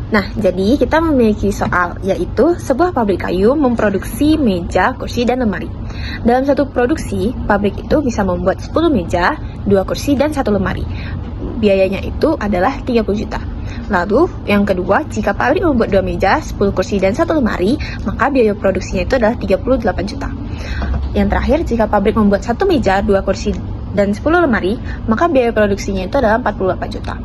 Nah, jadi kita memiliki soal, yaitu sebuah pabrik kayu memproduksi meja, kursi, dan lemari. Dalam satu produksi, pabrik itu bisa membuat 10 meja, 2 kursi, dan 1 lemari. Biayanya itu adalah 30 juta. Lalu, yang kedua, jika pabrik membuat 2 meja, 10 kursi, dan 1 lemari, maka biaya produksinya itu adalah 38 juta. Yang terakhir, jika pabrik membuat 1 meja, 2 kursi, dan 10 lemari, maka biaya produksinya itu adalah 48 juta.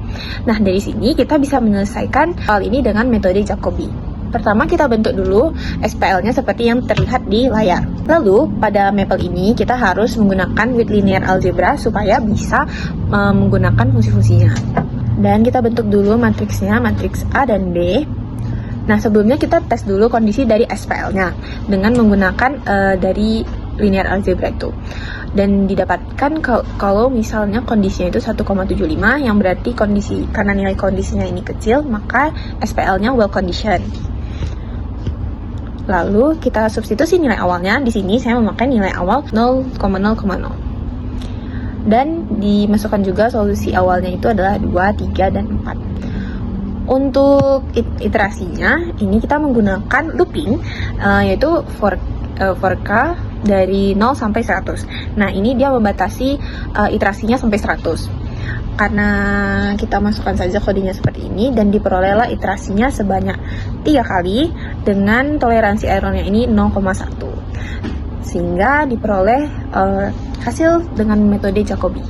Nah, dari sini kita bisa menyelesaikan hal ini dengan metode Jacobi. Pertama, kita bentuk dulu SPL-nya seperti yang terlihat di layar. Lalu, pada Maple ini kita harus menggunakan with linear algebra supaya bisa menggunakan fungsi-fungsinya. Dan kita bentuk dulu matriksnya, matriks A dan B. Nah, sebelumnya kita tes dulu kondisi dari SPL-nya dengan menggunakan dari linear algebra itu. Dan didapatkan kalau misalnya kondisinya itu 1,75, yang berarti karena nilai kondisinya ini kecil, maka SPL-nya well conditioned. Lalu kita substitusi nilai awalnya. Di sini saya memakai nilai awal 0,0,0. Dan dimasukkan juga solusi awalnya itu adalah 2, 3, dan 4. Untuk iterasinya, ini kita menggunakan looping, yaitu for K dari 0 sampai 100. Nah, ini dia membatasi iterasinya sampai 100. Karena kita masukkan saja kodenya seperti ini, dan diperolehlah iterasinya sebanyak 3 kali dengan toleransi errornya ini 0,1. Sehingga diperoleh hasil dengan metode Jacobi.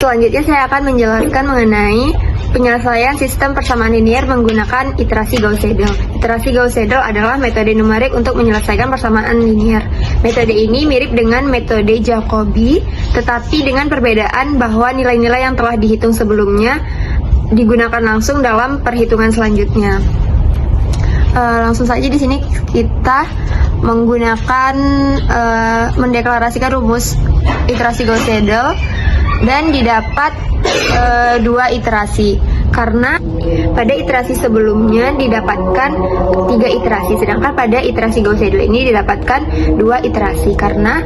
Selanjutnya saya akan menjelaskan mengenai penyelesaian sistem persamaan linear menggunakan iterasi Gauss-Seidel. Iterasi Gauss-Seidel adalah metode numerik untuk menyelesaikan persamaan linear. Metode ini mirip dengan metode Jacobi, tetapi dengan perbedaan bahwa nilai-nilai yang telah dihitung sebelumnya digunakan langsung dalam perhitungan selanjutnya. Langsung saja di sini kita menggunakan mendeklarasikan rumus iterasi Gauss-Seidel dan didapat 2 iterasi, karena pada iterasi sebelumnya didapatkan 3 iterasi, sedangkan pada iterasi Gauss-Seidel ini didapatkan 2 iterasi, karena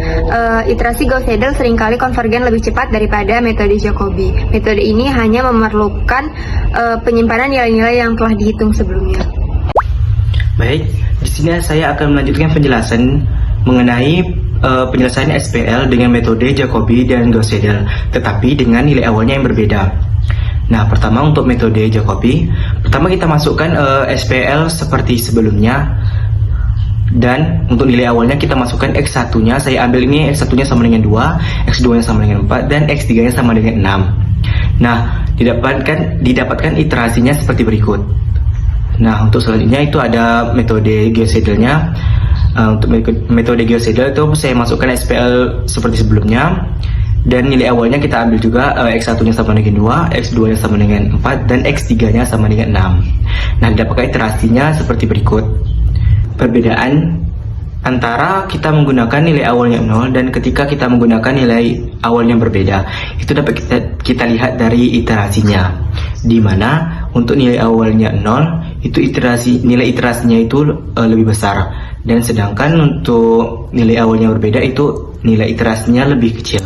iterasi Gauss-Seidel seringkali konvergen lebih cepat daripada metode Jacobi. Metode ini hanya memerlukan penyimpanan nilai-nilai yang telah dihitung sebelumnya. Baik, di sini saya akan melanjutkan penjelasan mengenai penyelesaian SPL dengan metode Jacobi dan Gauss-Seidel, tetapi dengan nilai awalnya yang berbeda. Nah, pertama untuk metode Jacobi, pertama kita masukkan SPL seperti sebelumnya, dan untuk nilai awalnya kita masukkan X1-nya, saya ambil ini X1-nya sama dengan 2, X2-nya sama dengan 4, dan X3-nya sama dengan 6. Nah, didapatkan iterasinya seperti berikut. Nah, untuk selanjutnya itu ada metode Gauss-Seidelnya. Untuk metode Gauss-Seidel itu saya masukkan SPL seperti sebelumnya, dan nilai awalnya kita ambil juga X1-nya sama dengan 2, X2-nya sama dengan 4, dan X3-nya sama dengan 6. Nah, didapatkan iterasinya seperti berikut. Perbedaan antara kita menggunakan nilai awalnya 0 dan ketika kita menggunakan nilai awalnya berbeda, itu dapat kita lihat dari iterasinya, di mana untuk nilai awalnya 0 itu nilai iterasinya itu lebih besar, dan sedangkan untuk nilai awalnya berbeda itu nilai iterasinya lebih kecil.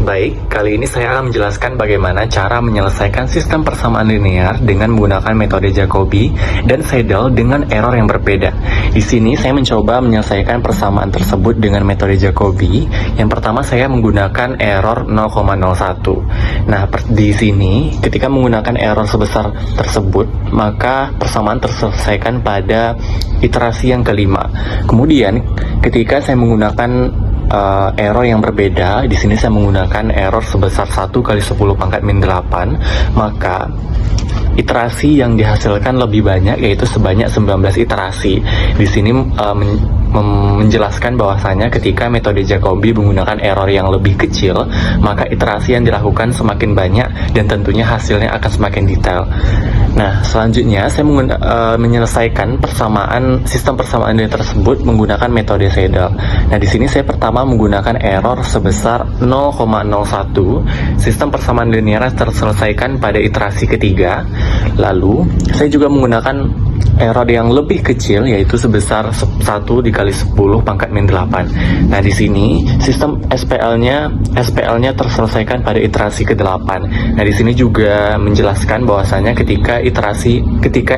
Baik, kali ini saya akan menjelaskan bagaimana cara menyelesaikan sistem persamaan linear dengan menggunakan metode Jacobi dan Seidel dengan error yang berbeda. Di sini saya mencoba menyelesaikan persamaan tersebut dengan metode Jacobi. Yang pertama saya menggunakan error 0,01. Nah, di sini ketika menggunakan error sebesar tersebut, maka persamaan terselesaikan pada iterasi yang kelima. Kemudian ketika saya menggunakan error yang berbeda, di sini saya menggunakan error sebesar 1 kali 10 pangkat min 8, maka iterasi yang dihasilkan lebih banyak, yaitu sebanyak 19 iterasi. Di sini menjelaskan bahwasanya ketika metode Jacobi menggunakan error yang lebih kecil, maka iterasi yang dilakukan semakin banyak dan tentunya hasilnya akan semakin detail. Nah, selanjutnya saya menyelesaikan sistem persamaan linear tersebut menggunakan metode Seidel. Nah, di sini saya pertama menggunakan error sebesar 0,01. Sistem persamaan linear terselesaikan pada iterasi ketiga. Lalu, saya juga menggunakan error yang lebih kecil, yaitu sebesar 1 dikali 10 pangkat min 8. Nah, di sini sistem SPL-nya terselesaikan pada iterasi ke-8. Nah, di sini juga menjelaskan bahwasanya ketika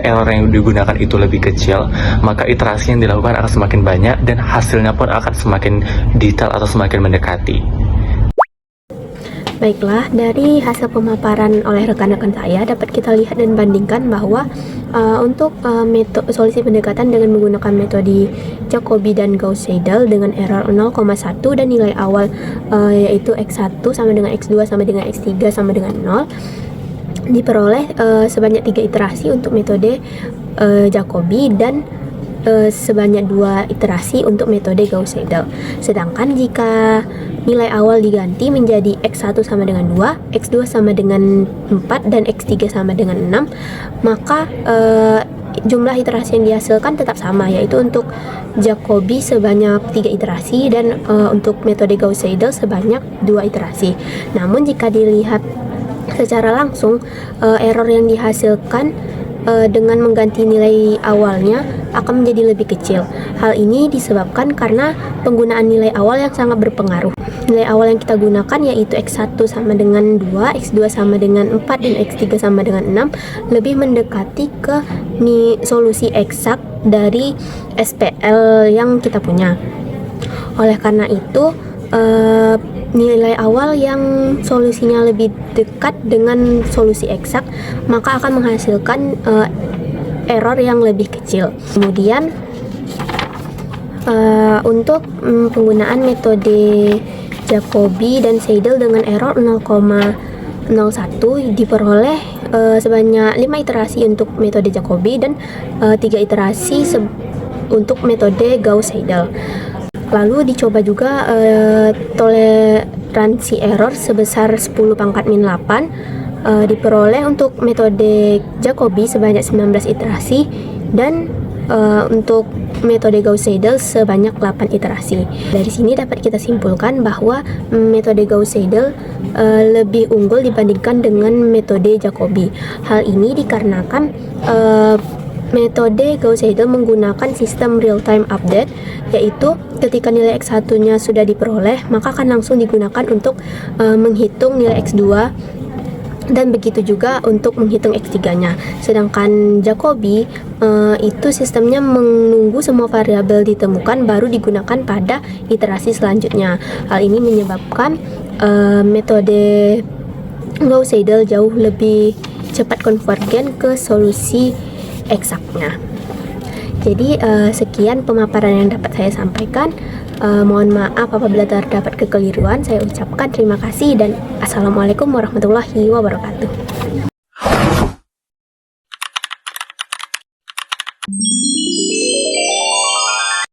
error yang digunakan itu lebih kecil, maka iterasi yang dilakukan akan semakin banyak dan hasilnya pun akan semakin detail atau semakin mendekati. Baiklah, dari hasil pemaparan oleh rekan-rekan saya dapat kita lihat dan bandingkan bahwa untuk solusi pendekatan dengan menggunakan metode Jacobi dan Gauss-Seidel dengan error 0,1 dan nilai awal yaitu X1 sama dengan X2 sama dengan X3 sama dengan 0 diperoleh sebanyak 3 iterasi untuk metode Jacobi dan sebanyak 2 iterasi untuk metode Gauss-Seidel. Sedangkan jika nilai awal diganti menjadi X1 sama dengan 2, X2 sama dengan 4, dan X3 sama dengan 6, maka jumlah iterasi yang dihasilkan tetap sama, yaitu untuk Jacobi sebanyak 3 iterasi dan untuk metode Gauss-Seidel sebanyak 2 iterasi. Namun jika dilihat secara langsung, error yang dihasilkan dengan mengganti nilai awalnya akan menjadi lebih kecil. Hal ini disebabkan karena penggunaan nilai awal yang sangat berpengaruh. Nilai awal yang kita gunakan yaitu X1 sama dengan 2, X2 sama dengan 4, dan X3 sama dengan 6 lebih mendekati ke solusi eksak dari SPL yang kita punya. Oleh karena itu, nilai awal yang solusinya lebih dekat dengan solusi eksak maka akan menghasilkan error yang lebih kecil. Kemudian untuk penggunaan metode Jacobi dan Seidel dengan error 0,01 diperoleh sebanyak 5 iterasi untuk metode Jacobi dan 3 iterasi untuk metode Gauss-Seidel. Lalu dicoba juga toleransi error sebesar 10 pangkat min 8 diperoleh untuk metode Jacobi sebanyak 19 iterasi dan untuk metode Gauss-Seidel sebanyak 8 iterasi. Dari sini dapat kita simpulkan bahwa metode Gauss-Seidel lebih unggul dibandingkan dengan metode Jacobi. Hal ini dikarenakan metode Gauss-Seidel menggunakan sistem real-time update, yaitu ketika nilai X1-nya sudah diperoleh, maka akan langsung digunakan untuk menghitung nilai X2 dan begitu juga untuk menghitung X3-nya. Sedangkan Jacobi itu sistemnya menunggu semua variabel ditemukan baru digunakan pada iterasi selanjutnya. Hal ini menyebabkan metode Gauss-Seidel jauh lebih cepat konvergen ke solusi eksaknya. Jadi sekian pemaparan yang dapat saya sampaikan. Mohon maaf apabila terdapat kekeliruan. Saya ucapkan terima kasih dan assalamualaikum warahmatullahi wabarakatuh.